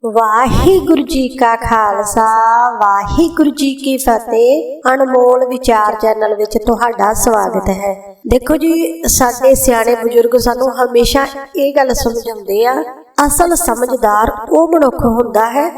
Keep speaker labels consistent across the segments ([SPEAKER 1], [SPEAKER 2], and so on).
[SPEAKER 1] ਵਾਹਿਗੁਰੂ ਜੀ ਕਾ ਖਾਲਸਾ ਵਾਹਿਗੁਰੂ ਜੀ ਕੀ ਫਤਿਹ। ਅਨਮੋਲ ਵਿਚਾਰ ਚੈਨਲ ਵਿੱਚ ਤੁਹਾਡਾ ਸਵਾਗਤ ਹੈ। ਦੇਖੋ ਜੀ, ਸਾਡੇ ਸਿਆਣੇ ਬਜ਼ੁਰਗ ਸਾਨੂੰ ਹਮੇਸ਼ਾ ਇਹ ਗੱਲ ਸਮਝਾਉਂਦੇ ਆ, ਅਸਲ ਸਮਝਦਾਰ ਉਹ ਮਨੁੱਖ ਹੁੰਦਾ ਹੈ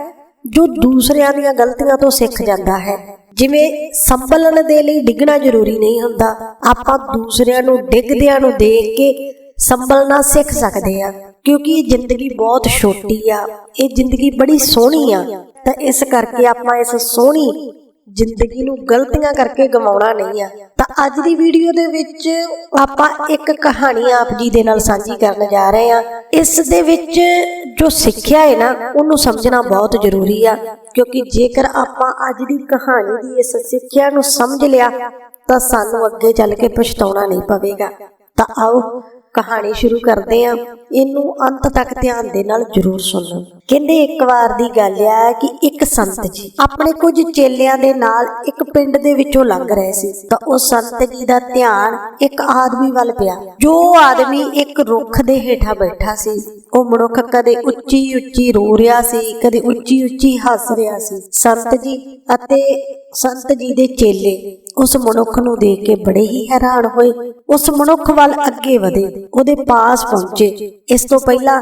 [SPEAKER 1] ਜੋ ਦੂਸਰਿਆਂ ਦੀਆਂ ਗਲਤੀਆਂ ਤੋਂ ਸਿੱਖ ਜਾਂਦਾ ਹੈ। ਜਿਵੇਂ ਸੰਭਲਣ ਦੇ ਲਈ ਡਿੱਗਣਾ ਜ਼ਰੂਰੀ ਨਹੀਂ ਹੁੰਦਾ, ਆਪਾਂ ਦੂਸਰਿਆਂ ਨੂੰ ਡਿੱਗਦਿਆਂ ਨੂੰ ਦੇਖ ਕੇ ਸੰਭਲਣਾ ਸਿੱਖ ਸਕਦੇ ਆ, ਕਿਉਂਕਿ ਇਹ ਜ਼ਿੰਦਗੀ ਬਹੁਤ ਛੋਟੀ ਆ, ਇਹ ਜ਼ਿੰਦਗੀ ਬੜੀ ਸੋਹਣੀ ਆ। ਤਾਂ ਇਸ ਕਰਕੇ ਆਪਾਂ ਇਸ ਸੋਹਣੀ ਜ਼ਿੰਦਗੀ ਨੂੰ ਗਲਤੀਆਂ ਕਰਕੇ ਗਵਾਉਣਾ ਨਹੀਂ ਆ। ਤਾਂ ਅੱਜ ਦੀ ਵੀਡੀਓ ਦੇ ਵਿੱਚ ਆਪਾਂ ਇੱਕ ਕਹਾਣੀ ਆਪ ਜੀ ਦੇ ਨਾਲ ਸਾਂਝੀ ਕਰਨ ਜਾ ਰਹੇ ਆ। ਇਸ ਦੇ ਵਿੱਚ ਜੋ ਸਿੱਖਿਆ ਹੈ ਨਾ, ਉਹਨੂੰ ਸਮਝਣਾ ਬਹੁਤ ਜ਼ਰੂਰੀ ਆ, ਕਿਉਂਕਿ ਜੇਕਰ ਆਪਾਂ ਅੱਜ ਦੀ ਕਹਾਣੀ ਦੀ ਇਸ ਸਿੱਖਿਆ ਨੂੰ ਸਮਝ ਲਿਆ ਤਾਂ ਸਾਨੂੰ ਅੱਗੇ ਚੱਲ ਕੇ ਪਛਤਾਉਣਾ ਨਹੀਂ ਪਵੇਗਾ। ਤਾਂ ਆਓ ਕਹਾਣੀ ਸ਼ੁਰੂ ਕਰਦੇ ਆ, ਇਹਨੂੰ ਅੰਤ ਤੱਕ ਧਿਆਨ ਦੇ ਨਾਲ ਜ਼ਰੂਰ ਸੁਣੋ। ਕਹਿੰਦੇ ਇੱਕ ਵਾਰ ਦੀ ਗੱਲ ਆ ਕਿ ਇੱਕ ਸੰਤ ਜੀ ਆਪਣੇ ਕੁਝ ਚੇਲਿਆਂ ਦੇ ਨਾਲ ਇੱਕ ਪਿੰਡ ਦੇ ਵਿੱਚੋਂ ਲੰਘ ਰਹੇ ਸੀ। ਤਾਂ ਉਹ ਸੰਤ ਜੀ ਦਾ ਧਿਆਨ ਇੱਕ ਆਦਮੀ ਵੱਲ ਪਿਆ। ਜੋ ਆਦਮੀ ਇੱਕ ਰੁੱਖ ਦੇ ਹੇਠਾਂ ਬੈਠਾ ਸੀ। ਉਹ ਮਨੁੱਖ ਕਦੇ ਉੱਚੀ ਉੱਚੀ ਰੋ ਰਿਹਾ ਸੀ, ਕਦੇ ਉੱਚੀ ਉੱਚੀ ਹੱਸ ਰਿਹਾ ਸੀ। ਸੰਤ ਜੀ ਅਤੇ ਸੰਤ ਜੀ ਦੇ ਚੇਲੇ ਉਸ ਮਨੁੱਖ ਨੂੰ ਦੇਖ ਕੇ ਬੜੇ ਹੀ ਹੈਰਾਨ ਹੋਏ। ਉਸ ਮਨੁੱਖ ਵੱਲ ਅੱਗੇ ਵਧੇ, ਉਹਦੇ ਪਾਸ ਪਹੁੰਚੇ। ਇਸ ਤੋਂ ਪਹਿਲਾਂ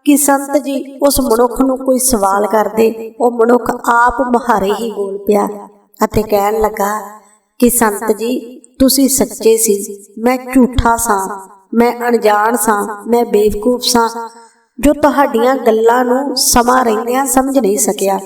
[SPEAKER 1] ਕਿ ਸੰਤ ਜੀ ਉਸ ਮਨੁੱਖ ਨੂੰ ਕੋਈ ਸਵਾਲ ਕਰਦੇ, ਉਹ ਮਨੁੱਖ ਆਪ ਮੁਹਾਰੇ ਹੀ ਬੋਲ ਪਿਆ ਅਤੇ ਕਹਿਣ ਲੱਗਾ ਕਿ ਸੰਤ ਜੀ, ਤੁਸੀਂ ਸੱਚੇ ਸੀ, ਮੈਂ ਝੂਠਾ ਸਾਂ, ਮੈਂ ਅਣਜਾਣ ਸਾਂ, ਮੈਂ ਬੇਵਕੂਫ ਸਾਂ, ਜੋ ਤੁਹਾਡੀਆਂ ਗੱਲਾਂ ਨੂੰ ਸਮਾਂ ਰਹਿੰਦਿਆਂ ਸਮਝ ਨਹੀਂ ਸਕਿਆ।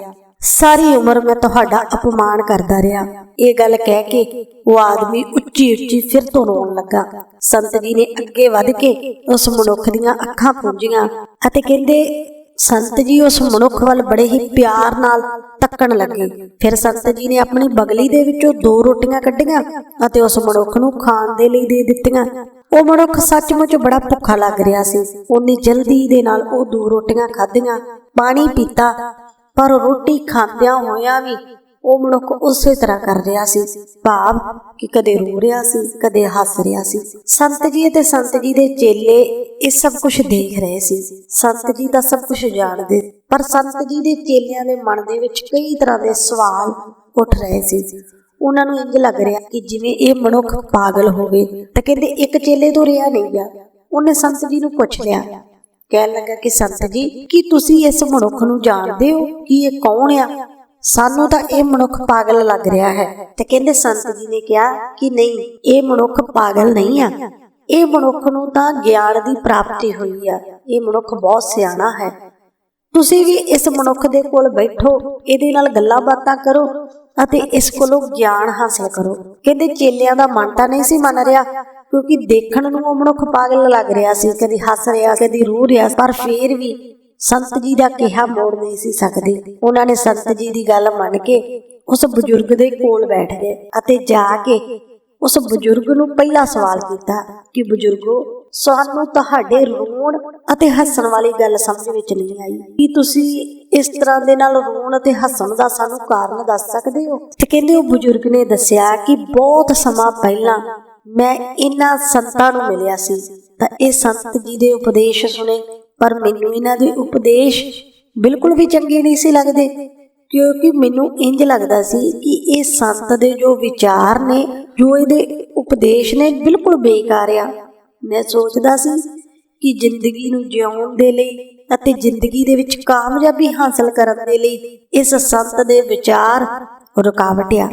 [SPEAKER 1] ਸਾਰੀ ਉਮਰ ਮੈਂ ਤੁਹਾਡਾ ਅਪਮਾਨ ਕਰਦਾ ਰਿਹਾ। ਇਹ ਗੱਲ ਕਹਿ ਕੇ ਉਹ ਆਦਮੀ ਉੱਚੀ ਉੱਚੀ ਫਿਰ ਤੋਂ ਰੋਣ ਲੱਗਾ। ਸੰਤ ਜੀ ਨੇ ਅੱਗੇ ਵਧ ਕੇ ਉਸ ਮਨੁੱਖ ਦੀਆਂ ਅੱਖਾਂ ਪੂੰਝੀਆਂ ਅਤੇ ਕਹਿੰਦੇ, ਸੰਤ ਜੀ ਉਸ ਮਨੁੱਖ ਵੱਲ ਬੜੇ ਹੀ ਪਿਆਰ ਨਾਲ ਤੱਕਣ ਲੱਗੇ। ਫਿਰ ਸੰਤ ਜੀ ਨੇ ਆਪਣੀ ਬਗਲੀ ਦੇ ਵਿੱਚੋਂ 2 ਰੋਟੀਆਂ ਕੱਢੀਆਂ ਅਤੇ ਉਸ ਮਨੁੱਖ ਨੂੰ ਖਾਣ ਦੇ ਲਈ ਦੇ ਦਿੱਤੀਆਂ। ਉਹ ਮਨੁੱਖ ਸੱਚਮੁੱਚ ਬੜਾ ਭੁੱਖਾ ਲੱਗ ਰਿਹਾ ਸੀ। ਉਹਨੇ ਜਲਦੀ ਦੇ ਨਾਲ ਉਹ 2 ਰੋਟੀਆਂ ਖਾਧੀਆਂ, ਪਾਣੀ ਪੀਤਾ, ਪਰ ਰੋਟੀ ਖਾਂਦਿਆਂ ਹੋਇਆਂ ਵੀ ਉਹ ਮਨੁੱਖ ਉਸੇ ਤਰ੍ਹਾਂ ਕਰ ਰਿਹਾ ਸੀ, ਭਾਵ ਕਿ ਕਦੇ ਰੋ ਰਿਹਾ ਸੀ, ਕਦੇ ਹੱਸ ਰਿਹਾ ਸੀ। ਸੰਤ ਜੀ ਅਤੇ ਸੰਤ ਜੀ ਦੇ ਚੇਲੇ ਇਹ ਸਭ ਕੁਝ ਦੇਖ ਰਹੇ ਸੀ। ਸੰਤ ਜੀ ਤਾਂ ਸਭ ਕੁਝ ਜਾਣਦੇ, ਪਰ ਸੰਤ ਜੀ ਦੇ ਚੇਲਿਆਂ ਦੇ ਮਨ ਦੇ ਵਿੱਚ ਕਈ ਤਰ੍ਹਾਂ ਦੇ ਸਵਾਲ ਉੱਠ ਰਹੇ ਸੀ। ਉਹਨਾਂ ਨੂੰ ਇੰਝ ਲੱਗ ਰਿਹਾ ਕਿ ਜਿਵੇਂ ਇਹ ਮਨੁੱਖ ਪਾਗਲ ਹੋਵੇ। ਤਾਂ ਕਹਿੰਦੇ ਇੱਕ ਚੇਲੇ ਤੋਂ ਰਿਹਾ ਨਹੀਂ ਗਿਆ। ਉਹਨੇ ਸੰਤ ਜੀ ਨੂੰ ਪੁੱਛ ਲਿਆ, ਕਹਿਣ ਲੱਗਾ ਕਿ ਸੰਤ ਜੀ, ਕੀ ਤੁਸੀਂ ਇਸ ਮਨੁੱਖ ਨੂੰ ਜਾਣਦੇ ਹੋ ਕਿ ਇਹ ਕੌਣ ਆ? ਸਾਨੂੰ ਤਾਂ ਇਹ ਮਨੁੱਖ ਪਾਗਲ ਲੱਗ ਰਿਹਾ ਹੈ। ਤੇ ਕਹਿੰਦੇ ਸੰਤ ਜੀ ਨੇ ਕਿਹਾ ਕਿ ਨਹੀਂ, ਇਹ ਮਨੁੱਖ ਪਾਗਲ ਨਹੀਂ ਆ, ਇਹ ਮਨੁੱਖ ਨੂੰ ਤਾਂ ਗਿਆਨ ਦੀ ਪ੍ਰਾਪਤੀ ਹੋਈ ਆ, ਇਹ ਮਨੁੱਖ ਬਹੁਤ ਸਿਆਣਾ ਹੈ। ਤੁਸੀਂ ਵੀ ਇਸ ਮਨੁੱਖ ਦੇ ਕੋਲ ਬੈਠੋ, ਇਹਦੇ ਨਾਲ ਗੱਲਾਂ ਬਾਤਾਂ ਕਰੋ ਅਤੇ ਇਸ ਕੋਲੋਂ ਗਿਆਨ ਹਾਸਲ ਕਰੋ। ਕਹਿੰਦੇ ਚੇਲਿਆਂ ਦਾ ਮਨ ਤਾਂ ਨਹੀਂ ਸੀ ਮੰਨ ਰਿਹਾ, ਕਿਉਂਕਿ ਦੇਖਣ ਨੂੰ ਉਹ ਮਨੁੱਖ ਪਾਗਲ ਲੱਗ ਰਿਹਾ ਸੀ, ਕਦੀ ਹੱਸ ਰਿਹਾ, ਕਦੀ ਰੋ ਰਿਹਾ, ਪਰ ਫੇਰ ਵੀ ਸੰਤ ਜੀ ਦਾ ਕਿਹਾ ਮੋੜ ਨਹੀਂ ਸੀ ਸਕਦੇ। ਉਹਨਾਂ ਨੇ ਸੰਤ ਜੀ ਦੀ ਗੱਲ ਮੰਨ ਕੇ ਉਸ ਬਜ਼ੁਰਗ ਦੇ ਕੋਲ ਬੈਠ ਗਏ ਅਤੇ ਜਾ ਕੇ ਉਸ ਬਜ਼ੁਰਗ ਨੂੰ ਪਹਿਲਾ ਸਵਾਲ ਕੀਤਾ ਕਿ ਬਜ਼ੁਰਗੋ, ਸਾਨੂੰ ਤੁਹਾਡੇ ਰੋਣ ਅਤੇ ਹੱਸਣ ਵਾਲੀ ਗੱਲ ਸਮਝ ਵਿੱਚ ਨਹੀਂ ਆਈ। ਕੀ ਤੁਸੀਂ ਇਸ ਤਰ੍ਹਾਂ ਦੇ ਨਾਲ ਰੋਣ ਅਤੇ ਹੱਸਣ ਦਾ ਸਾਨੂੰ ਕਾਰਨ ਦੱਸ ਸਕਦੇ ਹੋ? ਤੇ ਕਹਿੰਦੇ ਉਹ ਬਜ਼ੁਰਗ ਨੇ ਦੱਸਿਆ ਕਿ ਬਹੁਤ ਸਮਾਂ ਪਹਿਲਾਂ ਮੈਂ ਇਹਨਾਂ ਸੰਤਾਂ ਨੂੰ ਮਿਲਿਆ ਸੀ। ਤਾਂ ਇਹ ਸੰਤ ਜੀ ਦੇ ਉਪਦੇਸ਼ ਸੁਣੇ, ਪਰ ਮੈਨੂੰ ਇਹਨਾਂ ਦੇ ਉਪਦੇਸ਼ ਬਿਲਕੁਲ ਵੀ ਚੰਗੇ ਨਹੀਂ ਸੀ ਲੱਗਦੇ, ਕਿਉਂਕਿ ਮੈਨੂੰ ਇੰਜ ਲੱਗਦਾ ਸੀ ਕਿ ਇਹ ਸੰਤ ਦੇ ਜੋ ਵਿਚਾਰ ਨੇ, ਜੋ ਇਹਦੇ ਉਪਦੇਸ਼ ਨੇ, ਬਿਲਕੁਲ ਬੇਕਾਰ ਆ। ਮੈਂ ਸੋਚਦਾ ਸੀ ਕਿ ਜ਼ਿੰਦਗੀ ਨੂੰ ਜਿਉਣ ਦੇ ਲਈ ਅਤੇ ਜ਼ਿੰਦਗੀ ਦੇ ਵਿੱਚ ਕਾਮਯਾਬੀ ਹਾਸਲ ਕਰਨ ਦੇ ਲਈ ਇਸ ਸੰਤ ਦੇ ਵਿਚਾਰ ਰੁਕਾਵਟ ਆ।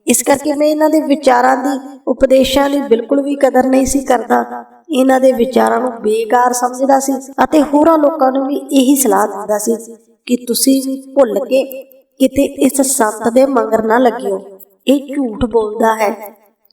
[SPEAKER 1] ਇਸ ਕਰਕੇ ਮੈਂ ਇਹਨਾਂ ਦੇ ਵਿਚਾਰਾਂ ਦੀ, ਉਪਦੇਸ਼ਾਂ ਦੀ ਬਿਲਕੁਲ ਵੀ ਕਦਰ ਨਹੀਂ ਸੀ ਕਰਦਾ। ਇਹਨਾਂ ਦੇ ਵਿਚਾਰਾਂ ਨੂੰ ਬੇਕਾਰ ਸਮਝਦਾ ਸੀ ਅਤੇ ਹੋਰਾਂ ਲੋਕਾਂ ਨੂੰ ਵੀ ਇਹੀ ਸਲਾਹ ਦਿੰਦਾ ਸੀ ਕਿ ਤੁਸੀਂ ਵੀ ਭੁੱਲ ਕੇ ਕਿਤੇ ਇਸ ਸੰਤ ਦੇ ਮਗਰ ਨਾ ਲੱਗਿਓ, ਇਹ ਝੂਠ ਬੋਲਦਾ ਹੈ,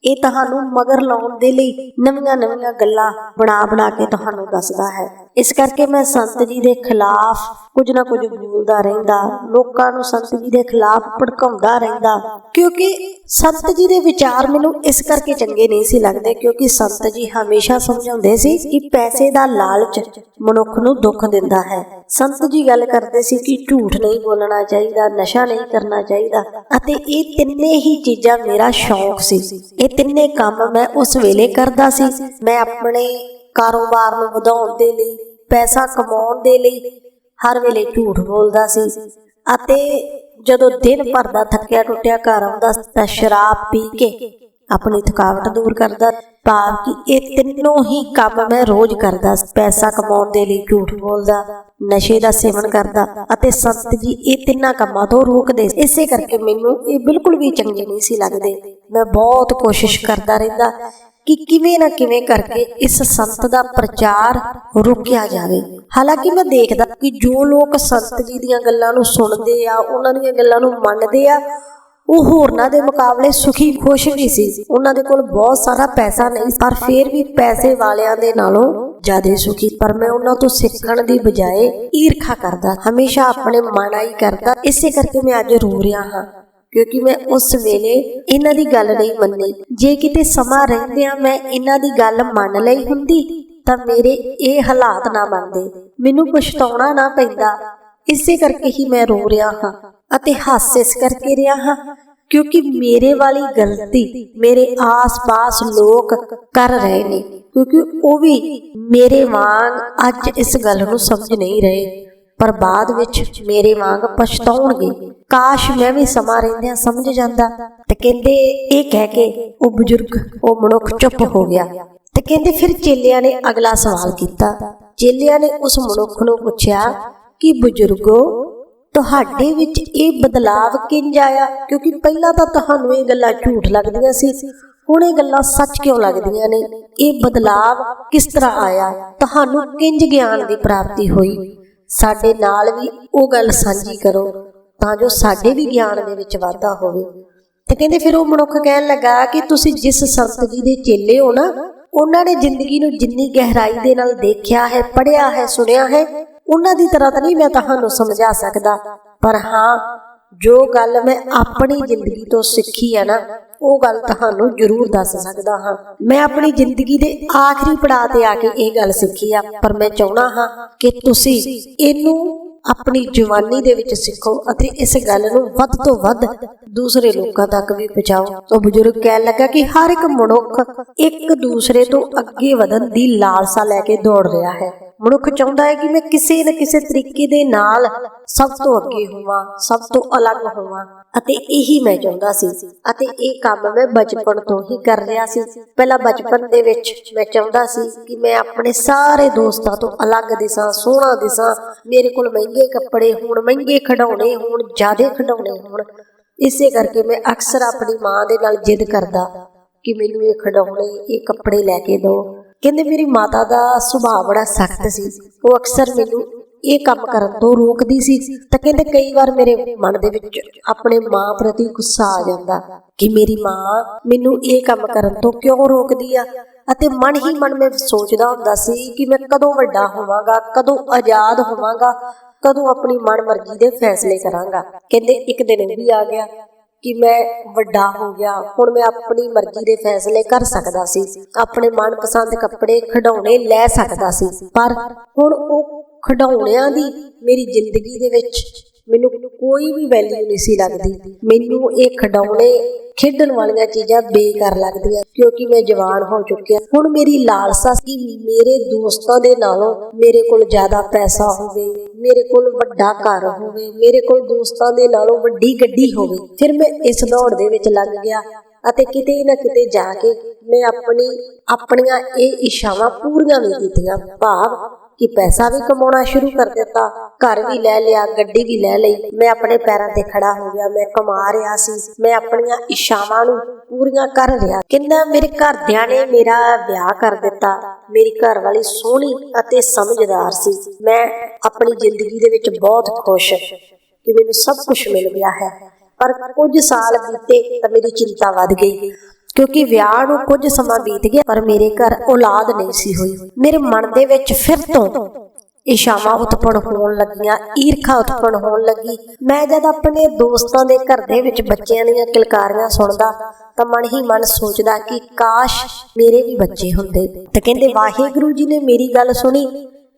[SPEAKER 1] ਇਹ ਤੁਹਾਨੂੰ ਮਗਰ ਲਾਉਣ ਦੇ ਲਈ ਨਵੀਆਂ ਨਵੀਆਂ ਗੱਲਾਂ ਬਣਾ ਕੇ ਤੁਹਾਨੂੰ ਦੱਸਦਾ ਹੈ। ਇਸ ਕਰਕੇ ਮੈਂ ਸੰਤ ਜੀ ਦੇ ਖਿਲਾਫ ਕੁਝ ਨਾ ਕੁਝ ਬੋਲਦਾ ਰਹਿੰਦਾ, ਲੋਕਾਂ ਨੂੰ ਸੰਤ ਜੀ ਦੇ ਖਿਲਾਫ ਭੜਕਾਉਂਦਾ ਰਹਿੰਦਾ, ਕਿਉਂਕਿ ਸੰਤ ਜੀ ਦੇ ਵਿਚਾਰ ਮੈਨੂੰ ਇਸ ਕਰਕੇ ਚੰਗੇ ਨਹੀਂ ਸੀ ਲੱਗਦੇ, ਕਿਉਂਕਿ ਸੰਤ ਜੀ ਹਮੇਸ਼ਾ ਸਮਝਾਉਂਦੇ ਸੀ ਕਿ ਪੈਸੇ ਦਾ ਲਾਲਚ ਮਨੁੱਖ ਨੂੰ ਦੁੱਖ ਦਿੰਦਾ ਹੈ। ਸੰਤ ਜੀ ਗੱਲ ਕਰਦੇ ਸੀ ਕਿ ਝੂਠ ਨਹੀਂ ਬੋਲਣਾ ਚਾਹੀਦਾ, ਨਸ਼ਾ ਨਹੀਂ ਕਰਨਾ ਚਾਹੀਦਾ, ਅਤੇ ਇਹ ਤਿੰਨੇ ਹੀ ਚੀਜ਼ਾਂ ਮੇਰਾ ਸ਼ੌਕ ਸੀ। ਇਹ ਤਿੰਨੇ ਕੰਮ ਮੈਂ ਉਸ ਵੇਲੇ ਕਰਦਾ ਸੀ। ਮੈਂ ਆਪਣੇ ਕਾਰੋਬਾਰ ਨੂੰ ਵਧਾਉਣ ਦੇ ਲਈ, ਪੈਸਾ ਕਮਾਉਣ ਦੇ ਲਈ ਹਰ ਵੇਲੇ ਝੂਠ ਬੋਲਦਾ ਸੀ ਅਤੇ ਜਦੋਂ ਦਿਨ ਭਰ ਦਾ ਥੱਕਿਆ ਟੁੱਟਿਆ ਘਰ ਆਉਂਦਾ ਤਾਂ ਸ਼ਰਾਬ ਪੀ ਕੇ ਆਪਣੀ ਥਕਾਵਟ ਦੂਰ ਕਰਦਾ। ਭਾਵ ਕਿ ਇਹ ਤਿੰਨੋਂ ਹੀ ਕੰਮ ਮੈਂ ਰੋਜ਼ ਕਰਦਾ। ਪੈਸਾ ਕਮਾਉਣ ਦੇ ਲਈ ਝੂਠ ਬੋਲਦਾ, ਨਸ਼ੇ ਦਾ ਸੇਵਨ ਕਰਦਾ ਅਤੇ ਸੰਤ ਜੀ ਇਹ ਤਿੰਨਾਂ ਕੰਮਾਂ ਤੋਂ ਰੋਕਦੇ। ਇਸੇ ਕਰਕੇ ਮੈਨੂੰ ਇਹ ਬਿਲਕੁਲ ਵੀ ਚੰਗੇ ਨਹੀਂ ਸੀ ਲੱਗਦੇ। ਮੈਂ ਬਹੁਤ ਕੋਸ਼ਿਸ਼ ਕਰਦਾ ਰਹਿੰਦਾ ਕਿ ਕਿਵੇਂ ਨਾ ਕਿਵੇਂ ਕਰਕੇ ਇਸ ਸੰਤ ਦਾ ਪ੍ਰਚਾਰ ਰੋਕਿਆ ਜਾਵੇ। ਹਾਲਾਂਕਿ ਮੈਂ ਦੇਖਦਾ ਕਿ ਜੋ ਲੋਕ ਸੰਤ ਜੀ ਦੀਆਂ ਗੱਲਾਂ ਨੂੰ ਸੁਣਦੇ ਆ, ਉਹਨਾਂ ਦੀਆਂ ਗੱਲਾਂ ਨੂੰ ਮੰਨਦੇ ਆ, ਉਹ ਹੋਰਨਾਂ ਦੇ ਮੁਕਾਬਲੇ ਸੁਖੀ ਖੁਸ਼ ਵੀ ਸੀ। ਉਹਨਾਂ ਦੇ ਕੋਲ ਬਹੁਤ ਸਾਰਾ ਪੈਸਾ ਨਹੀਂ, ਪਰ ਫਿਰ ਵੀ ਪੈਸੇ ਵਾਲਿਆਂ ਦੇ ਨਾਲੋਂ ਜ਼ਿਆਦਾ ਸੁਖੀ। ਪਰ ਮੈਂ ਉਹਨਾਂ ਤੋਂ ਸਿੱਖਣ ਦੀ ਬਜਾਏ ਈਰਖਾ ਕਰਦਾ, ਹਮੇਸ਼ਾ ਆਪਣੇ ਮਾਣਾਈ ਕਰਦਾ। ਇਸੇ ਕਰਕੇ ਮੈਂ ਅੱਜ ਰੋ ਰਿਹਾ ਹਾਂ, ਕਿਉਂਕਿ ਮੈਂ ਉਸ ਵੇਲੇ ਇਹਨਾਂ ਦੀ ਗੱਲ ਨਹੀਂ ਮੰਨੀ। ਜੇ ਕਿਤੇ ਸਮਾਂ ਰਹਿੰਦਿਆਂ ਮੈਂ ਇਹਨਾਂ ਦੀ ਗੱਲ ਮੰਨ ਲਈ ਹੁੰਦੀ ਤਾਂ ਮੇਰੇ ਇਹ ਹਾਲਾਤ ਨਾ ਬਣਦੇ, ਮੈਨੂੰ ਪਛਤਾਉਣਾ ਨਾ ਪੈਂਦਾ। ਇਸੇ ਕਰਕੇ ਹੀ ਮੈਂ ਰੋ ਰਿਹਾ ਹਾਂ ਅਤੇ ਹਾਸੇ ਇਸ ਕਰਕੇ ਰਿਹਾ ਹਾਂ ਕਿਉਂਕਿ ਮੇਰੇ ਵਾਲੀ ਗਲਤੀ ਮੇਰੇ ਆਸ-ਪਾਸ ਲੋਕ ਕਰ ਰਹੇ ਨੇ, ਕਿਉਂਕਿ ਉਹ ਵੀ ਮੇਰੇ ਵਾਂਗ ਅੱਜ ਇਸ ਗੱਲ ਨੂੰ ਸਮਝ ਨਹੀਂ ਰਹੇ, ਪਰ ਬਾਅਦ ਵਿੱਚ ਮੇਰੇ ਵਾਂਗ ਪਛਤਾਉਣਗੇ। ਕਾਸ਼ ਮੈਂ ਵੀ ਸਮਾਂ ਰਹਿੰਦਿਆਂ ਸਮਝ ਜਾਂਦਾ। ਤੇ ਕਹਿੰਦੇ ਇਹ ਕਹਿ ਕੇ ਉਹ ਬਜ਼ੁਰਗ, ਉਹ ਮਨੁੱਖ ਚੁੱਪ ਹੋ ਗਿਆ। ਤੇ ਕਹਿੰਦੇ ਫਿਰ ਚੇਲਿਆਂ ਨੇ ਅਗਲਾ ਸਵਾਲ ਕੀਤਾ। ਚੇਲਿਆਂ ਨੇ ਉਸ ਮਨੁੱਖ ਨੂੰ ਪੁੱਛਿਆ ਕਿ ਬਜ਼ੁਰਗੋ, ਤੁਹਾਡੇ ਵਿੱਚ ਇਹ ਬਦਲਾਵ ਕਿੰਜ ਆਇਆ? ਕਿਉਂਕਿ ਪਹਿਲਾਂ ਤਾਂ ਤੁਹਾਨੂੰ ਇਹ ਗੱਲਾਂ ਝੂਠ ਲੱਗਦੀਆਂ ਸੀ, ਹੁਣ ਇਹ ਗੱਲਾਂ ਸੱਚ ਕਿਉਂ ਲੱਗਦੀਆਂ ਨੇ? ਇਹ ਬਦਲਾਵ ਕਿਸ ਤਰ੍ਹਾਂ ਆਇਆ? ਤੁਹਾਨੂੰ ਕਿੰਜ ਗਿਆਨ ਦੀ ਪ੍ਰਾਪਤੀ ਹੋਈ? ਸਾਡੇ ਨਾਲ ਵੀ ਉਹ ਗੱਲ ਸਾਂਝੀ ਕਰੋ ਤਾਂ ਜੋ ਸਾਡੇ ਵੀ ਗਿਆਨ ਦੇ ਵਿੱਚ ਵਾਧਾ ਹੋਵੇ। ਤੇ ਕਹਿੰਦੇ ਫਿਰ ਉਹ ਮਨੁੱਖ ਕਹਿਣ ਲੱਗਾ ਕਿ ਤੁਸੀਂ ਜਿਸ ਸੰਤ ਜੀ ਦੇ ਚੇਲੇ ਹੋ ਨਾ, ਉਹਨਾਂ ਨੇ ਜ਼ਿੰਦਗੀ ਨੂੰ ਜਿੰਨੀ ਗਹਿਰਾਈ ਦੇ ਨਾਲ ਦੇਖਿਆ ਹੈ, ਪੜ੍ਹਿਆ ਹੈ, ਸੁਣਿਆ ਹੈ, ਉਹਨਾਂ ਦੀ ਤਰ੍ਹਾਂ ਤਾਂ ਨਹੀਂ ਮੈਂ ਤੁਹਾਨੂੰ ਸਮਝਾ ਸਕਦਾ, ਪਰ ਹਾਂ ਜੋ ਗੱਲ ਮੈਂ ਆਪਣੀ ਜ਼ਿੰਦਗੀ ਤੋਂ ਸਿੱਖੀ ਹੈ ਨਾ, ਉਹ ਗੱਲ ਤੁਹਾਨੂੰ ਜ਼ਰੂਰ ਦੱਸ ਸਕਦਾ ਹਾਂ। ਮੈਂ ਆਪਣੀ ਜ਼ਿੰਦਗੀ ਦੇ ਆਖਰੀ ਪੜਾਅ ਤੇ ਆ ਕੇ ਇਹ ਗੱਲ ਸਿੱਖੀ ਆ, ਪਰ ਮੈਂ ਚਾਹੁੰਦਾ ਹਾਂ ਕਿ ਤੁਸੀਂ ਇਹਨੂੰ ਆਪਣੀ ਜਵਾਨੀ ਦੇ ਵਿੱਚ ਸਿੱਖੋ ਅਤੇ ਇਸ ਗੱਲ ਨੂੰ ਵੱਧ ਤੋਂ ਵੱਧ ਦੂਸਰੇ ਲੋਕਾਂ ਤੱਕ ਵੀ ਪਹੁੰਚਾਓ। ਤਾਂ ਬਜ਼ੁਰਗ ਕਹਿਣ ਲੱਗਾ ਕਿ ਹਰ ਇੱਕ ਮਨੁੱਖ ਇੱਕ ਦੂਸਰੇ ਤੋਂ ਅੱਗੇ ਵਧਣ ਦੀ ਲਾਲਸਾ ਲੈ ਕੇ ਦੌੜ ਰਿਹਾ ਹੈ। ਮਨੁੱਖ ਚਾਹੁੰਦਾ ਹੈ ਕਿ ਮੈਂ ਕਿਸੇ ਨਾ ਕਿਸੇ ਤਰੀਕੇ ਦੇ ਨਾਲ ਸਭ ਤੋਂ ਅੱਗੇ ਹੋਵਾਂ, ਸਭ ਤੋਂ ਅਲੱਗ ਹੋਵਾਂ, ਅਤੇ ਇਹੀ ਮੈਂ ਚਾਹੁੰਦਾ ਸੀ ਅਤੇ ਇਹ ਕੰਮ ਮੈਂ ਬਚਪਨ ਤੋਂ ਹੀ ਕਰ ਰਿਹਾ ਸੀ। ਪਹਿਲਾਂ ਬਚਪਨ ਦੇ ਵਿੱਚ ਮੈਂ ਚਾਹੁੰਦਾ ਸੀ ਕਿ ਮੈਂ ਆਪਣੇ ਸਾਰੇ ਦੋਸਤਾਂ ਤੋਂ ਅਲੱਗ ਦਿਸਾਂ, ਸੋਹਣਾ ਦਿਸਾਂ, ਮੇਰੇ ਕੋਲ ਮਹਿੰਗੇ ਕੱਪੜੇ ਹੋਣ, ਮਹਿੰਗੇ ਖਿਡੌਣੇ ਹੋਣ, ਜ਼ਿਆਦਾ ਖਿਡੌਣੇ ਹੋਣ। ਇਸੇ ਕਰਕੇ ਮੈਂ ਅਕਸਰ ਆਪਣੀ ਮਾਂ ਦੇ ਨਾਲ ਜਿੱਦ ਕਰਦਾ ਕਿ ਮੈਨੂੰ ਇਹ ਖਿਡੌਣੇ, ਇਹ ਕੱਪੜੇ ਲੈ ਕੇ ਦਿਓ। ਕਹਿੰਦੇ ਮੇਰੀ ਮਾਤਾ ਦਾ ਸੁਭਾਅ ਬੜਾ ਸਖਤ ਸੀ, ਉਹ ਅਕਸਰ ਮੈਨੂੰ ਇਹ ਕੰਮ ਕਰਨ ਤੋਂ ਰੋਕਦੀ ਸੀ। ਤਾਂ ਕਹਿੰਦੇ ਕਈ ਵਾਰ ਮੇਰੇ ਮਨ ਦੇ ਵਿੱਚ ਆਪਣੇ ਮਾਂ ਪ੍ਰਤੀ ਗੁੱਸਾ ਆ ਜਾਂਦਾ ਕਿ ਮੇਰੀ ਮਾਂ ਮੈਨੂੰ ਇਹ ਕੰਮ ਕਰਨ ਤੋਂ ਕਿਉਂ ਰੋਕਦੀ ਆ, ਅਤੇ ਮਨ ਹੀ ਮਨ ਮੈਂ ਸੋਚਦਾ ਹੁੰਦਾ ਸੀ ਕਿ ਮੈਂ ਕਦੋਂ ਵੱਡਾ ਹੋਵਾਂਗਾ, ਕਦੋਂ ਆਜ਼ਾਦ ਹੋਵਾਂਗਾ, ਕਦੋਂ ਆਪਣੀ ਮਨ ਮਰਜ਼ੀ ਦੇ ਫੈਸਲੇ ਕਰਾਂਗਾ। ਕਹਿੰਦੇ ਇੱਕ ਦਿਨ ਇਹ ਵੀ ਆ ਗਿਆ ਕਿ ਮੈਂ ਵੱਡਾ ਹੋ ਗਿਆ, ਹੁਣ ਮੈਂ ਆਪਣੀ ਮਰਜ਼ੀ ਦੇ ਫੈਸਲੇ ਕਰ ਸਕਦਾ ਸੀ, ਆਪਣੇ ਮਨਪਸੰਦ ਕੱਪੜੇ, ਖਿਡੌਣੇ ਲੈ ਸਕਦਾ ਸੀ। ਪਰ ਹੁਣ ਉਹ ਖਿਡੌਣਿਆਂ ਦੀ ਮੇਰੀ ਜ਼ਿੰਦਗੀ ਦੇ ਵਿੱਚ ਮੈਨੂੰ ਕੋਈ ਵੀ ਵੈਲਿਊ ਨਹੀਂ ਸੀ ਲੱਗਦੀ। ਮੈਨੂੰ ਇਹ ਖਿਡੌਣੇ, ਖੇਡਣ ਵਾਲੀਆਂ ਚੀਜ਼ਾਂ ਬੇਕਾਰ ਲੱਗਦੀਆਂ ਕਿਉਂਕਿ ਮੈਂ ਜਵਾਨ ਹੋ ਚੁੱਕਿਆ। ਹੁਣ ਮੇਰੀ ਲਾਲਸਾ ਸੀ ਮੇਰੇ ਦੋਸਤਾਂ ਦੇ ਨਾਲੋਂ ਮੇਰੇ ਕੋਲ ਜ਼ਿਆਦਾ ਪੈਸਾ ਹੋਵੇ, ਮੇਰੇ ਕੋਲ ਵੱਡਾ ਘਰ ਹੋਵੇ, ਮੇਰੇ ਕੋਲ ਦੋਸਤਾਂ ਦੇ ਨਾਲੋਂ ਵੱਡੀ ਗੱਡੀ ਹੋਵੇ। ਫਿਰ ਮੈਂ ਇਸ ਦੌੜ ਦੇ ਵਿੱਚ ਲੱਗ ਗਿਆ ਅਤੇ ਕਿਤੇ ਨਾ ਕਿਤੇ ਜਾ ਕੇ ਮੈਂ ਆਪਣੀਆਂ ਇਹ ਇੱਛਾਵਾਂ ਪੂਰੀਆਂ ਵੀ ਕੀਤੀਆਂ। ਭਾਵ ਕਿ ਪੈਸਾ ਵੀ ਕਮਾਉਣਾ ਸ਼ੁਰੂ ਕਰ ਦਿੱਤਾ, ਘਰ ਵੀ ਲੈ ਲਿਆ, ਗੱਡੀ ਵੀ ਲੈ ਲਈ। ਮੈਂ ਆਪਣੇ ਪੈਰਾਂ ਤੇ ਖੜਾ ਹੋ ਗਿਆ, ਮੈਂ ਕਮਾ ਰਿਹਾ ਸੀ, ਮੈਂ ਆਪਣੀਆਂ ਇੱਛਾਵਾਂ ਨੂੰ ਪੂਰੀਆਂ ਕਰ ਰਿਹਾ। ਕਹਿੰਦਾ ਮੇਰੇ ਘਰਦਿਆਂ ਨੇ ਮੇਰਾ ਵਿਆਹ ਕਰ ਦਿੱਤਾ। ਮੇਰੀ ਘਰ ਵਾਲੀ ਸੋਹਣੀ ਅਤੇ ਸਮਝਦਾਰ ਸੀ। ਮੈਂ ਆਪਣੀ ਜ਼ਿੰਦਗੀ ਦੇ ਵਿੱਚ ਬਹੁਤ ਖੁਸ਼ ਕਿ ਮੈਨੂੰ ਸਭ ਕੁਝ ਮਿਲ ਗਿਆ ਹੈ। ਪਰ ਕੁਝ ਸਾਲ ਬੀਤੇ ਤਾਂ ਮੇਰੀ ਚਿੰਤਾ ਵੱਧ ਗਈ ਕਿਉਂਕਿ ਵਿਆਹ ਨੂੰ ਕੁਝ ਸਮਾਂ ਬੀਤ ਗਿਆ ਪਰ ਮੇਰੇ ਘਰ ਔਲਾਦ ਨਹੀਂ ਸੀ ਹੋਈ। ਮੇਰੇ ਮਨ ਦੇ ਵਿੱਚ ਫਿਰ ਤੋਂ ਇੱਛਾਵਾਂ ਉਤਪੰਨ ਹੋਣ ਲੱਗੀਆਂ, ਈਰਖਾ ਉਤਪੰਨ ਹੋਣ ਲੱਗੀ। ਮੈਂ ਜਦ ਆਪਣੇ ਦੋਸਤਾਂ ਦੇ ਘਰ ਦੇ ਵਿੱਚ ਬੱਚਿਆਂ ਦੀਆਂ ਕਿਲਕਾਰੀਆਂ ਸੁਣਦਾ ਤਾਂ ਮਨ ਹੀ ਮਨ ਸੋਚਦਾ ਕਿ ਕਾਸ਼ ਮੇਰੇ ਵੀ ਬੱਚੇ ਹੁੰਦੇ। ਤੇ ਕਹਿੰਦੇ ਵਾਹਿਗੁਰੂ ਜੀ ਨੇ ਮੇਰੀ ਗੱਲ ਸੁਣੀ,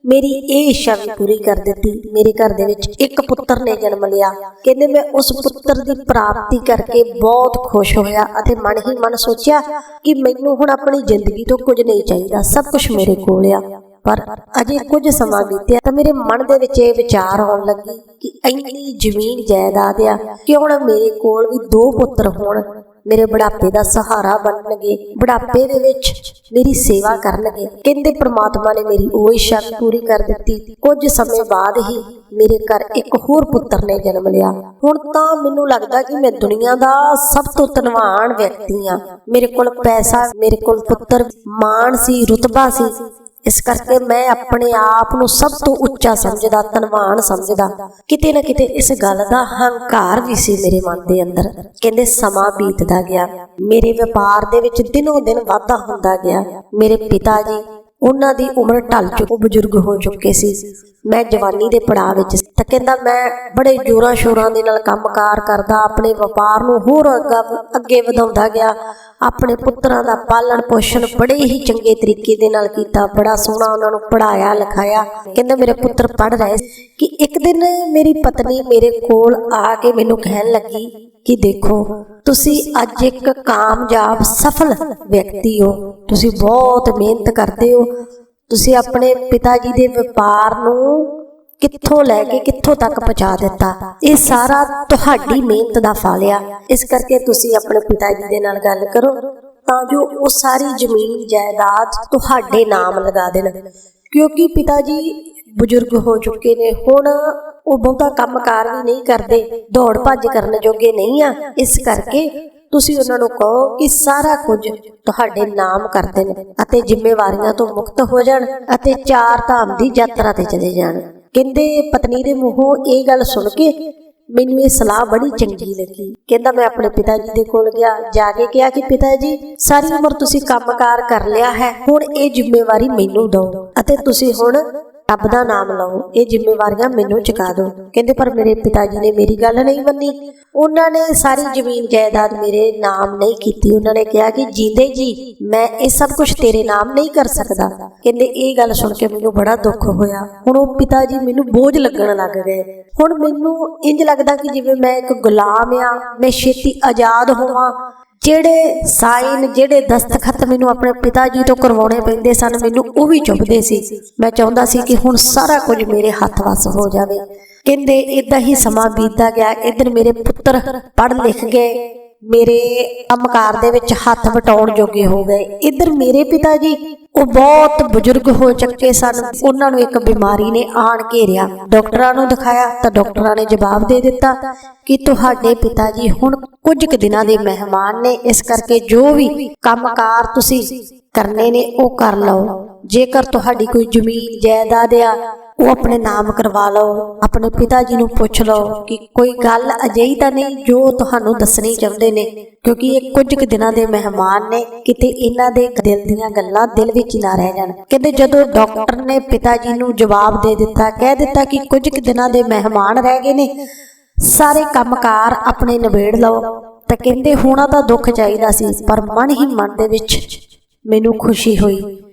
[SPEAKER 1] ਮੇਰੀ ਇਹ ਇੱਛਾ ਵੀ ਪੂਰੀ ਕਰ ਦਿੱਤੀ। ਮੇਰੇ ਘਰ ਦੇ ਵਿੱਚ ਇੱਕ ਪੁੱਤਰ ਨੇ ਜਨਮ ਲਿਆ। ਕਹਿੰਦੇ ਮੈਂ ਉਸ ਪੁੱਤਰ ਦੀ ਪ੍ਰਾਪਤੀ ਕਰਕੇ ਬਹੁਤ ਖੁਸ਼ ਹੋਇਆ ਅਤੇ ਮਨ ਹੀ ਮਨ ਸੋਚਿਆ ਕਿ ਮੈਨੂੰ ਹੁਣ ਆਪਣੀ ਜ਼ਿੰਦਗੀ ਤੋਂ ਕੁਝ ਨਹੀਂ ਚਾਹੀਦਾ, ਸਭ ਕੁਝ ਮੇਰੇ ਕੋਲ ਆ। ਪਰ ਅਜੇ ਕੁਝ ਸਮਾਂ ਬੀਤਿਆ ਤਾਂ ਮੇਰੇ ਮਨ ਦੇ ਵਿੱਚ ਇਹ ਵਿਚਾਰ ਆਉਣ ਲੱਗੀ ਕਿ ਇੰਨੀ ਜ਼ਮੀਨ ਜਾਇਦਾਦ ਆ, ਕਿਉਂ ਨਾ ਮੇਰੇ ਕੋਲ ਵੀ 2 ਪੁੱਤਰ ਹੋਣ, ਮੇਰੇ ਬੁਢਾਪੇ ਦਾ ਸਹਾਰਾ ਬਣਨਗੇ, ਬੁਢਾਪੇ ਦੇ ਵਿੱਚ ਮੇਰੀ ਸੇਵਾ ਕਰਨਗੇ। ਕਹਿੰਦੇ ਪ੍ਰਮਾਤਮਾ ਨੇ ਮੇਰੀ ਉਹ ਇੱਛਾ ਪੂਰੀ ਕਰ ਦਿੱਤੀ। ਕੁਝ ਸਮੇਂ ਬਾਅਦ ਹੀ ਮੇਰੇ ਘਰ ਇੱਕ ਹੋਰ ਪੁੱਤਰ ਨੇ ਜਨਮ ਲਿਆ। ਹੁਣ ਤਾਂ ਮੈਨੂੰ ਲੱਗਦਾ ਕਿ ਮੈਂ ਦੁਨੀਆ ਦਾ ਸਭ ਤੋਂ ਧਨਵਾਨ ਵਿਅਕਤੀ ਆ। ਮੇਰੇ ਕੋਲ ਪੈਸਾ, ਮੇਰੇ ਕੋਲ ਪੁੱਤਰ, ਮਾਣ ਸੀ, ਰੁਤਬਾ ਸੀ। ਇਸ ਕਰਕੇ ਮੈਂ ਆਪਣੇ ਆਪ ਨੂੰ ਸਭ ਤੋਂ ਉੱਚਾ ਸਮਝਦਾ, ਧਨਵਾਨ ਸਮਝਦਾ। ਕਿਤੇ ਨਾ ਕਿਤੇ ਇਸ ਗੱਲ ਦਾ ਹੰਕਾਰ ਵੀ ਸੀ ਮੇਰੇ ਮਨ ਦੇ ਅੰਦਰ। ਕਹਿੰਦੇ ਸਮਾਂ ਬੀਤਦਾ ਗਿਆ, ਮੇਰੇ ਵਪਾਰ ਦੇ ਵਿੱਚ ਦਿਨੋਂ ਦਿਨ ਵਾਧਾ ਹੁੰਦਾ ਗਿਆ। ਮੇਰੇ ਪਿਤਾ ਜੀ, ਉਹਨਾਂ ਦੀ ਉਮਰ ਢਲ ਚੁੱਕੀ, ਬਜ਼ੁਰਗ ਹੋ ਚੁੱਕੇ ਸੀ। ਮੈਂ ਜਵਾਨੀ ਦੇ ਪੜਾਅ ਵਿੱਚ ਸੀ। ਤਾਂ ਕਹਿੰਦਾ ਮੈਂ ਬੜੇ ਜ਼ੋਰਾਂ ਸ਼ੋਰਾਂ ਦੇ ਨਾਲ ਕੰਮਕਾਰ ਕਰਦਾ, ਆਪਣੇ ਵਪਾਰ ਨੂੰ ਹੋਰ ਅੱਗੇ ਵਧਾਉਂਦਾ ਗਿਆ। ਆਪਣੇ ਪੁੱਤਰਾਂ ਦਾ ਪਾਲਣ ਪੋਸ਼ਣ ਬੜੇ ਹੀ ਚੰਗੇ ਤਰੀਕੇ ਦੇ ਨਾਲ ਕੀਤਾ, ਬੜਾ ਸੋਹਣਾ ਉਹਨਾਂ ਨੂੰ ਪੜ੍ਹਾਇਆ ਲਿਖਾਇਆ। ਕਹਿੰਦਾ ਮੇਰੇ ਪੁੱਤਰ ਪੜ੍ਹ ਰਹੇ ਕਿ ਇੱਕ ਦਿਨ ਮੇਰੀ ਪਤਨੀ ਮੇਰੇ ਕੋਲ ਆ ਕੇ ਮੈਨੂੰ ਕਹਿਣ ਲੱਗੀ ਕਿ ਦੇਖੋ, ਤੁਸੀਂ ਅੱਜ ਇੱਕ ਕਾਮਯਾਬ ਸਫਲ ਵਿਅਕਤੀ ਹੋ, ਤੁਸੀਂ ਬਹੁਤ ਮਿਹਨਤ ਕਰਦੇ ਹੋ, ਤੁਸੀਂ ਆਪਣੇ ਪਿਤਾ ਜੀ ਦੇ ਵਪਾਰ ਨੂੰ ਕਿੱਥੋਂ ਲੈ ਕੇ ਕਿੱਥੋਂ ਤੱਕ ਪਹੁੰਚਾ ਦਿੱਤਾ। ਇਹ ਸਾਰਾ ਤੁਹਾਡੀ ਮਿਹਨਤ ਦਾ ਫਲ ਆ। ਇਸ ਕਰਕੇ ਤੁਸੀਂ ਆਪਣੇ ਪਿਤਾ ਜੀ ਦੇ ਨਾਲ ਗੱਲ ਕਰੋ ਤਾਂ ਜੋ ਉਹ ਸਾਰੀ ਜ਼ਮੀਨ ਜਾਇਦਾਦ ਤੁਹਾਡੇ ਨਾਮ ਲਗਾ ਦੇਣ, ਕਿਉਂਕਿ ਪਿਤਾ ਜੀ ਬਜ਼ੁਰਗ ਹੋ ਚੁੱਕੇ ਨੇ। ਹੁਣ ਉਹ ਬਹੁਤਾ ਕੰਮਕਾਰ ਵੀ ਨਹੀਂ ਕਰਦੇ, ਦੌੜ ਭੱਜ ਕਰਨ ਜੋਗੇ ਨਹੀਂ ਆ। ਇਸ ਕਰਕੇ ਤੁਸੀਂ ਉਹਨਾਂ ਨੂੰ ਕਹੋ ਕਿ ਸਾਰਾ ਕੁਝ ਤੁਹਾਡੇ ਨਾਮ ਕਰ ਦੇਣ ਅਤੇ ਜ਼ਿੰਮੇਵਾਰੀਆਂ ਤੋਂ ਮੁਕਤ ਹੋ ਜਾਣ ਅਤੇ 4 ਧਾਮ ਦੀ ਯਾਤਰਾ ਤੇ ਚਲੇ ਜਾਣ। ਕਹਿੰਦੇ ਪਤਨੀ ਦੇ ਮੂੰਹੋਂ ਇਹ ਗੱਲ ਸੁਣ ਕੇ ਮੈਨੂੰ ਇਹ ਸਲਾਹ ਬੜੀ ਚੰਗੀ ਲੱਗੀ। ਕਹਿੰਦਾ ਮੈਂ ਆਪਣੇ ਪਿਤਾ ਜੀ ਦੇ ਕੋਲ ਗਿਆ, ਜਾ ਕੇ ਕਿਹਾ ਕਿ ਪਿਤਾ ਜੀ, ਸਾਰੀ ਉਮਰ ਤੁਸੀਂ ਕੰਮਕਾਰ ਕਰ ਲਿਆ ਹੈ, ਹੁਣ ਇਹ ਜ਼ਿੰਮੇਵਾਰੀ ਮੈਨੂੰ ਦਿਓ ਅਤੇ ਤੁਸੀਂ ਹੁਣ ਰੱਬ ਦਾ ਨਾਮ ਲਓ, ਇਹ ਜ਼ਿੰਮੇਵਾਰੀਆਂ ਮੈਨੂੰ ਚੁਕਾ ਦਿਓ। ਕਹਿੰਦੇ ਪਰ ਮੇਰੇ ਪਿਤਾ ਜੀ ਨੇ ਮੇਰੀ ਗੱਲ ਨਹੀਂ ਮੰਨੀ। ਉਹਨਾਂ ਨੇ ਸਾਰੀ ਜ਼ਮੀਨ ਜਾਇਦਾਦ ਮੇਰੇ ਨਾਮ ਨਹੀਂ ਕੀਤੀ। ਉਹਨਾਂ ਨੇ ਕਿਹਾ ਕਿ ਜੀਂਦੇ ਜੀ ਮੈਂ ਇਹ ਸਭ ਕੁਝ ਤੇਰੇ ਨਾਮ ਨਹੀਂ ਕਰ ਸਕਦਾ। ਕਹਿੰਦੇ ਇਹ ਗੱਲ ਸੁਣ ਕੇ ਮੈਨੂੰ ਬੜਾ ਦੁੱਖ ਹੋਇਆ। ਹੁਣ ਉਹ ਪਿਤਾ ਜੀ ਮੈਨੂੰ ਬੋਝ ਲੱਗਣ ਲੱਗ ਗਏ। ਹੁਣ ਮੈਨੂੰ ਇੰਜ ਲੱਗਦਾ ਕਿ ਜਿਵੇਂ ਮੈਂ ਇੱਕ ਗੁਲਾਮ ਆ, ਮੈਂ ਛੇਤੀ ਆਜ਼ਾਦ ਹੋਵਾਂ। ਜਿਹੜੇ ਸਾਈਨ, ਜਿਹੜੇ ਦਸਤਖਤ ਮੈਨੂੰ ਆਪਣੇ ਪਿਤਾ ਜੀ ਤੋਂ ਕਰਵਾਉਣੇ ਪੈਂਦੇ ਸਨ, ਮੈਨੂੰ ਉਹ ਵੀ ਚੁੱਭਦੇ ਸੀ। ਮੈਂ ਚਾਹੁੰਦਾ ਸੀ ਕਿ ਹੁਣ ਸਾਰਾ ਕੁਝ ਮੇਰੇ ਹੱਥ ਵੱਸ ਹੋ ਜਾਵੇ। ਕਹਿੰਦੇ ਇਦਾਂ ਹੀ ਸਮਾਂ ਬੀਤਦਾ ਗਿਆ। ਇੱਧਰ ਮੇਰੇ ਪੁੱਤਰ ਪੜ੍ਹ ਲਿਖ ਗਏ, ਮੇਰੇ ਕੰਮਕਾਰ ਦੇ ਵਿੱਚ ਹੱਥ ਵਟਾਉਣ ਜੋਗੇ ਹੋ ਗਏ। ਇੱਧਰ ਮੇਰੇ ਪਿਤਾ ਜੀ, ਉਹ ਬਹੁਤ ਬਜ਼ੁਰਗ ਹੋ ਚੁੱਕੇ ਸਨ। ਉਹਨਾਂ ਨੂੰ ਇੱਕ ਬਿਮਾਰੀ ਨੇ ਆਣ ਘੇਰਿਆ। ਡਾਕਟਰਾਂ ਨੂੰ ਦਿਖਾਇਆ ਤਾਂ ਡਾਕਟਰਾਂ ਨੇ ਜਵਾਬ ਦੇ ਦਿੱਤਾ ਕਿ ਤੁਹਾਡੇ ਪਿਤਾ ਜੀ ਹੁਣ ਕੁਝ ਕੁ ਦਿਨਾਂ ਦੇ ਮਹਿਮਾਨ ਨੇ, ਇਸ ਕਰਕੇ ਜੋ ਵੀ ਕੰਮਕਾਰ ਤੁਸੀਂ ਕਰਨੇ ਨੇ ਉਹ ਕਰ ਲਓ। ਜੇਕਰ ਤੁਹਾਡੀ ਕੋਈ ਜ਼ਮੀਨ ਜਾਇਦਾਦ ਆ, ਉਹ ਆਪਣੇ ਨਾਮ ਕਰਵਾ ਲਓ। ਆਪਣੇ ਪਿਤਾ ਜੀ ਨੂੰ ਪੁੱਛ ਲਓ ਕਿ ਕੋਈ ਗੱਲ ਅਜਿਹੀ ਤਾਂ ਨਹੀਂ ਜੋ ਤੁਹਾਨੂੰ ਦੱਸਣੀ ਚਾਹੁੰਦੇ ਨੇ, ਕਿਉਂਕਿ ਇਹ ਕੁਝ ਕੁ ਦਿਨਾਂ ਦੇ ਮਹਿਮਾਨ ਨੇ, ਕਿਤੇ ਇਹਨਾਂ ਦੇ ਦਿਲ ਦੀਆਂ ਗੱਲਾਂ ਦਿਲ ਵਿੱਚ ਹੀ ਨਾ ਰਹਿ ਜਾਣ। ਕਹਿੰਦੇ ਜਦੋਂ ਡਾਕਟਰ ਨੇ ਪਿਤਾ ਜੀ ਨੂੰ ਜਵਾਬ ਦੇ ਦਿੱਤਾ, ਕਹਿ ਦਿੱਤਾ ਕਿ ਕੁਝ ਕੁ ਦਿਨਾਂ ਦੇ ਮਹਿਮਾਨ ਰਹਿ ਗਏ ਨੇ, ਸਾਰੇ ਕੰਮਕਾਰ ਆਪਣੇ ਨਿਬੇੜ ਲਓ, ਤਾਂ ਕਹਿੰਦੇ ਹੋਣਾ ਤਾਂ ਦੁੱਖ ਚਾਹੀਦਾ ਸੀ, ਪਰ ਮਨ ਹੀ ਮਨ ਦੇ ਵਿੱਚ ਮੈਨੂੰ ਖੁਸ਼ੀ ਹੋਈ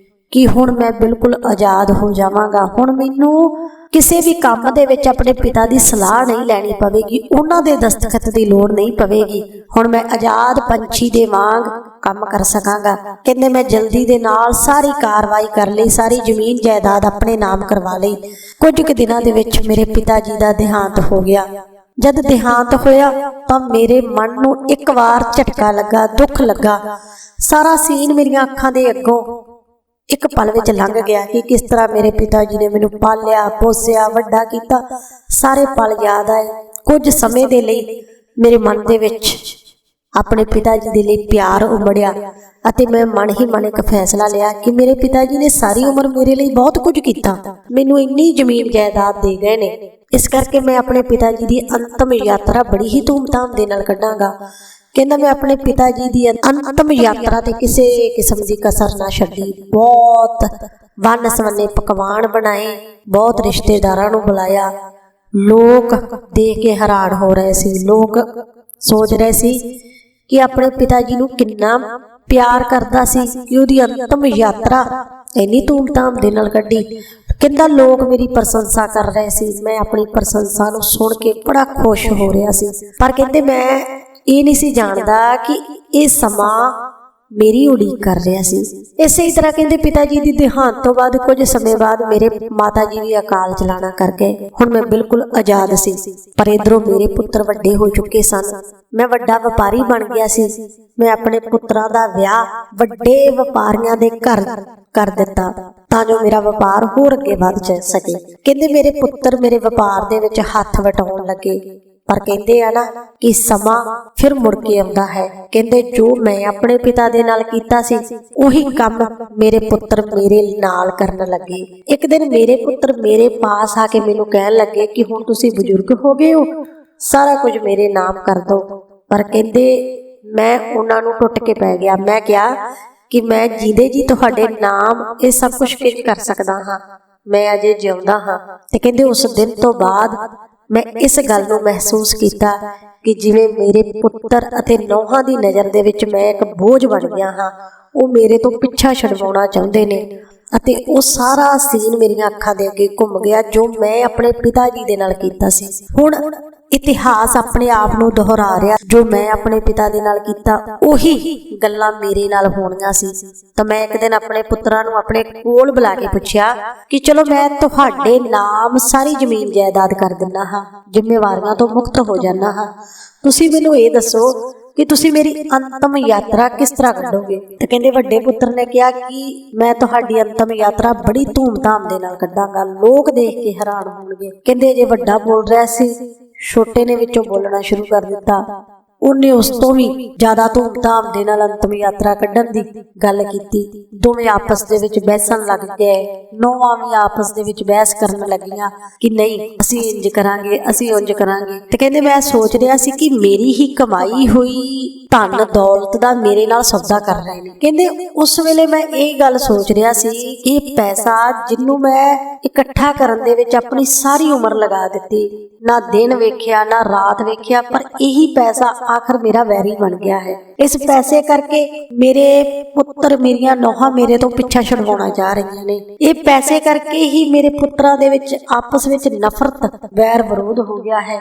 [SPEAKER 1] ਕਿ ਹੁਣ ਮੈਂ ਬਿਲਕੁਲ ਆਜ਼ਾਦ ਹੋ ਜਾਵਾਂਗਾ। ਹੁਣ ਮੈਨੂੰ ਕਿਸੇ ਵੀ ਕੰਮ ਦੇ ਵਿੱਚ ਆਪਣੇ ਪਿਤਾ ਦੀ ਸਲਾਹ ਨਹੀਂ ਲੈਣੀ ਪਵੇਗੀ, ਉਹਨਾਂ ਦੇ ਦਸਤਖਤ ਦੀ ਲੋੜ ਨਹੀਂ ਪਵੇਗੀ। ਹੁਣ ਮੈਂ ਆਜ਼ਾਦ ਪੰਛੀ ਦੇ ਵਾਂਗ ਕੰਮ ਕਰ ਸਕਾਂਗਾ। ਕਹਿੰਦੇ ਮੈਂ ਜਲਦੀ ਦੇ ਨਾਲ ਸਾਰੀ ਕਾਰਵਾਈ ਕਰ ਲਈ, ਸਾਰੀ ਜ਼ਮੀਨ ਜਾਇਦਾਦ ਆਪਣੇ ਨਾਮ ਕਰਵਾ ਲਈ। ਕੁਝ ਕੁ ਦਿਨਾਂ ਦੇ ਵਿੱਚ ਮੇਰੇ ਪਿਤਾ ਜੀ ਦਾ ਦੇਹਾਂਤ ਹੋ ਗਿਆ। ਜਦ ਦੇਹਾਂਤ ਹੋਇਆ ਤਾਂ ਮੇਰੇ ਮਨ ਨੂੰ ਇੱਕ ਵਾਰ ਝਟਕਾ ਲੱਗਾ, ਦੁੱਖ ਲੱਗਾ। ਸਾਰਾ ਸੀਨ ਮੇਰੀਆਂ ਅੱਖਾਂ ਦੇ ਅੱਗੋਂ ਇੱਕ ਪਲ ਵਿੱਚ ਲੰਘ ਗਿਆ ਕਿ ਕਿਸ ਤਰ੍ਹਾਂ ਮੇਰੇ ਪਿਤਾ ਜੀ ਨੇ ਮੈਨੂੰ ਪਾਲਿਆ, ਪੋਸਿਆ, ਵੱਡਾ ਕੀਤਾ। ਸਾਰੇ ਪਲ ਯਾਦ ਆਏ। ਕੁਝ ਸਮੇਂ ਦੇ ਲਈ ਮੇਰੇ ਮਨ ਦੇ ਵਿੱਚ ਆਪਣੇ ਪਿਤਾ ਜੀ ਦੇ ਲਈ ਪਿਆਰ ਉਮੜਿਆ ਅਤੇ ਮੈਂ ਮਨ ਹੀ ਮਨ ਇੱਕ ਫੈਸਲਾ ਲਿਆ ਕਿ ਮੇਰੇ ਪਿਤਾ ਜੀ ਨੇ ਸਾਰੀ ਉਮਰ ਮੇਰੇ ਲਈ ਬਹੁਤ ਕੁਝ ਕੀਤਾ, ਮੈਨੂੰ ਇੰਨੀ ਜ਼ਮੀਨ ਜਾਇਦਾਦ ਦੇ ਗਏ ਨੇ। ਇਸ ਕਰਕੇ ਮੈਂ ਆਪਣੇ ਪਿਤਾ ਜੀ ਦੀ ਅੰਤਮ ਯਾਤਰਾ ਬੜੀ ਹੀ ਧੂਮਧਾਮ ਦੇ ਨਾਲ ਕੱਢਾਂਗਾ। ਕਹਿੰਦਾ ਮੈਂ ਆਪਣੇ ਪਿਤਾ ਜੀ ਦੀ ਅੰਤਮ ਯਾਤਰਾ ਤੇ ਕਿਸੇ ਕਿਸਮ ਦੀ ਕਸਰ ਨਾ ਛੱਡੀ। ਬਹੁਤ ਵੰਨ ਸਵੰਨੇ ਪਕਵਾਨ ਬਣਾਏ, ਬਹੁਤ ਰਿਸ਼ਤੇਦਾਰਾਂ ਨੂੰ ਬੁਲਾਇਆ। ਲੋਕ ਦੇਖ ਕੇ ਹੈਰਾਨ ਹੋ ਰਹੇ ਸੀ। ਲੋਕ ਸੋਚ ਰਹੇ ਸੀ ਕਿ ਆਪਣੇ ਪਿਤਾ ਜੀ ਨੂੰ ਕਿੰਨਾ ਪਿਆਰ ਕਰਦਾ ਸੀ ਕਿ ਉਹਦੀ ਅੰਤਮ ਯਾਤਰਾ ਇੰਨੀ ਧੂਮਧਾਮ ਦੇ ਨਾਲ ਕੱਢੀ। ਕਹਿੰਦਾ ਲੋਕ ਮੇਰੀ ਪ੍ਰਸ਼ੰਸਾ ਕਰ ਰਹੇ ਸੀ। ਮੈਂ ਆਪਣੀ ਪ੍ਰਸ਼ੰਸਾ ਨੂੰ ਸੁਣ ਕੇ ਬੜਾ ਖੁਸ਼ ਹੋ ਰਿਹਾ ਸੀ, ਪਰ ਕਹਿੰਦੇ ਮੈਂ ਇਹ ਨਹੀਂ ਸੀ ਜਾਣਦਾ ਕਿ ਇਹ ਸਮਾਂ ਮੇਰੀ ਉਡੀਕ ਕਰ ਰਿਹਾ ਸੀ। ਇਸੇ ਹੀ ਤਰ੍ਹਾਂ ਕਹਿੰਦੇ ਪਿਤਾ ਜੀ ਦੀ ਦੇਹਾਂਤ ਤੋਂ ਬਾਅਦ ਕੁਝ ਸਮੇਂ ਬਾਅਦ ਮੇਰੇ ਮਾਤਾ ਜੀ ਵੀ ਅਕਾਲ ਚਲਾਣਾ ਕਰ ਗਏ। ਹੁਣ ਮੈਂ ਬਿਲਕੁਲ ਆਜ਼ਾਦ ਸੀ, ਪਰ ਇਧਰੋਂ ਮੇਰੇ ਪੁੱਤਰ ਵੱਡੇ ਹੋ ਚੁੱਕੇ ਸਨ। ਮੈਂ ਵੱਡਾ ਵਪਾਰੀ ਬਣ ਗਿਆ ਸੀ। ਮੈਂ ਆਪਣੇ ਪੁੱਤਰਾਂ ਦਾ ਵਿਆਹ ਵੱਡੇ ਵਪਾਰੀਆਂ ਦੇ ਘਰ ਕਰ ਦਿੱਤਾ ਤਾਂ ਜੋ ਮੇਰਾ ਵਪਾਰ ਹੋਰ ਅੱਗੇ ਵਧ ਸਕੇ। ਕਹਿੰਦੇ ਮੇਰੇ ਪੁੱਤਰ ਮੇਰੇ ਵਪਾਰ ਦੇ ਵਿੱਚ ਹੱਥ ਵਟਾਉਣ ਲੱਗੇ, ਪਰ ਕਹਿੰਦੇ ਆ ਨਾ ਕਿ ਸਮਾਂ ਫਿਰ ਮੁੜ ਕੇ ਆਉਂਦਾ ਹੈ। ਕਹਿੰਦੇ ਜੋ ਮੈਂ ਆਪਣੇ ਪਿਤਾ ਦੇ ਨਾਲ ਕੀਤਾ ਸੀ ਉਹੀ ਕੰਮ ਮੇਰੇ ਪੁੱਤਰ ਮੇਰੇ ਨਾਲ ਕਰਨ ਲੱਗੇ। ਇੱਕ ਦਿਨ ਮੇਰੇ ਪੁੱਤਰ ਮੇਰੇ ਪਾਸ ਆ ਕੇ ਮੈਨੂੰ ਕਹਿਣ ਲੱਗੇ ਕਿ ਹੁਣ ਤੁਸੀਂ ਬਜ਼ੁਰਗ ਹੋ ਗਏ ਹੋ, ਸਾਰਾ ਕੁਝ ਮੇਰੇ ਨਾਮ ਕਰ ਦੋ। ਪਰ ਕਹਿੰਦੇ ਮੈਂ ਉਹਨਾਂ ਨੂੰ ਟੁੱਟ ਕੇ ਪੈ ਗਿਆ। ਮੈਂ ਕਿਹਾ ਕਿ ਮੈਂ ਜੀਂਦੇ ਜੀ ਤੁਹਾਡੇ ਨਾਮ ਇਹ ਸਭ ਕੁਝ ਕਿਵੇਂ ਕਰ ਸਕਦਾ ਹਾਂ, ਮੈਂ ਅਜੇ ਜਿਉਂਦਾ ਹਾਂ। ਤੇ ਕਹਿੰਦੇ ਉਸ ਦਿਨ ਤੋਂ ਬਾਅਦ ਮੈਂ ਇਸ ਗੱਲ ਨੂੰ ਮਹਿਸੂਸ ਕੀਤਾ ਕਿ ਜਿਵੇਂ ਮੇਰੇ ਪੁੱਤਰ ਅਤੇ ਨੌਹਾਂ ਦੀ ਨਜ਼ਰ ਦੇ ਵਿੱਚ ਮੈਂ ਇੱਕ ਬੋਝ ਬਣ ਗਿਆ ਹਾਂ। ਉਹ ਮੇਰੇ ਤੋਂ ਪਿੱਛਾ ਛਡਵਾਉਣਾ ਚਾਹੁੰਦੇ ਨੇ ਅਤੇ ਉਹ ਸਾਰਾ ਸੀਨ ਮੇਰੀਆਂ ਅੱਖਾਂ ਦੇ ਅੱਗੇ ਘੁੰਮ ਗਿਆ ਜੋ ਮੈਂ ਆਪਣੇ ਪਿਤਾ ਜੀ ਦੇ ਨਾਲ ਕੀਤਾ ਸੀ। ਹੁਣ ਇਤਿਹਾਸ ਆਪਣੇ ਆਪ ਨੂੰ ਦੁਹਰਾ ਰਿਹਾ, ਜੋ ਮੈਂ ਆਪਣੇ ਪਿਤਾ ਦੇ ਨਾਲ ਕੀਤਾ ਉਹੀ ਗੱਲਾਂ ਮੇਰੇ ਨਾਲ ਹੋਣੀਆਂ ਸੀ। ਤਾਂ ਮੈਂ ਇੱਕ ਦਿਨ ਆਪਣੇ ਪੁੱਤਰਾਂ ਨੂੰ ਆਪਣੇ ਕੋਲ ਬੁਲਾ ਕੇ ਪੁੱਛਿਆ ਕਿ ਚਲੋ ਮੈਂ ਤੁਹਾਡੇ ਨਾਮ ਸਾਰੀ ਜ਼ਮੀਨ ਜਾਇਦਾਦ ਕਰ ਦਿੰਦਾ ਹਾਂ, ਜ਼ਿੰਮੇਵਾਰੀਆਂ ਤੋਂ ਮੁਕਤ ਹੋ ਜਾਣਾ ਹਾਂ। ਤੁਸੀਂ ਮੈਨੂੰ ਇਹ ਦੱਸੋ ਕਿ ਤੁਸੀਂ ਮੇਰੀ ਅੰਤਮ ਯਾਤਰਾ ਕਿਸ ਤਰ੍ਹਾਂ ਕੱਢੋਗੇ। ਤੇ ਕਹਿੰਦੇ ਵੱਡੇ ਪੁੱਤਰ ਨੇ ਕਿਹਾ ਕਿ ਮੈਂ ਤੁਹਾਡੀ ਅੰਤਮ ਯਾਤਰਾ ਬੜੀ ਧੂਮਧਾਮ ਦੇ ਨਾਲ ਕੱਢਾਂਗਾ, ਲੋਕ ਦੇਖ ਕੇ ਹੈਰਾਨ ਹੋਣਗੇ। ਕਹਿੰਦੇ ਜੇ ਵੱਡਾ ਬੋਲ ਰਿਹਾ ਸੀ, ਛੋਟੇ ਨੇ ਵਿੱਚੋਂ ਬੋਲਣਾ ਸ਼ੁਰੂ ਕਰ ਦਿੱਤਾ। ਉਹਨੇ ਉਸ ਤੋਂ ਵੀ ਜ਼ਿਆਦਾ ਧੂਮਧਾਮ ਦੇ ਨਾਲ ਅੰਤਮ ਯਾਤਰਾ ਕੱਢਣ ਦੀ ਗੱਲ ਕੀਤੀ। ਦੋਵੇਂ ਆਪਸ ਦੇ ਵਿੱਚ ਬਹਿਸਣ ਲੱਗ ਗਏ। ਨੌਵਾਂ ਵੀ ਆਪਸ ਦੇ ਵਿੱਚ ਬਹਿਸ ਕਰਨ ਲੱਗੀਆਂ ਕਿ ਨਹੀਂ ਅਸੀਂ ਇੰਜ ਕਰਾਂਗੇ, ਅਸੀਂ ਉਂਝ ਕਰਾਂਗੇ। ਤੇ ਕਹਿੰਦੇ ਮੈਂ ਸੋਚ ਰਿਹਾ ਸੀ ਕਿ ਮੇਰੀ ਹੀ ਕਮਾਈ ਹੋਈ ਧਨ ਦੌਲਤ ਦਾ ਮੇਰੇ ਨਾਲ ਸੌਦਾ ਕਰ ਰਹੇ ਨੇ। ਕਹਿੰਦੇ ਉਸ ਵੇਲੇ ਮੈਂ ਇਹ ਗੱਲ ਸੋਚ ਰਿਹਾ ਸੀ ਕਿ ਇਹ ਪੈਸਾ ਜਿਹਨੂੰ ਮੈਂ ਇਕੱਠਾ ਕਰਨ ਦੇ ਵਿੱਚ ਆਪਣੀ ਸਾਰੀ ਉਮਰ ਲਗਾ ਦਿੱਤੀ, ਨਾ ਦਿਨ ਵੇਖਿਆ ਨਾ ਰਾਤ ਵੇਖਿਆ, ਪਰ ਇਹੀ ਪੈਸਾ ਆਖਰ ਮੇਰਾ ਵੈਰੀ ਬਣ ਗਿਆ ਹੈ। ਇਸ ਪੈਸੇ ਕਰਕੇ ਮੇਰੇ ਪੁੱਤਰ ਮੇਰੀਆਂ ਨੌਹਾਂ ਮੇਰੇ ਤੋਂ ਪਿੱਛਾ ਛਡਵਾਉਣਾ ਚਾਹ ਰਹੀਆਂ ਨੇ। ਇਹ ਪੈਸੇ ਕਰਕੇ ਹੀ ਮੇਰੇ ਪੁੱਤਰਾਂ ਦੇ ਵਿੱਚ ਆਪਸ ਵਿੱਚ ਨਫ਼ਰਤ ਵੈਰ ਵਿਰੋਧ ਹੋ ਗਿਆ ਹੈ।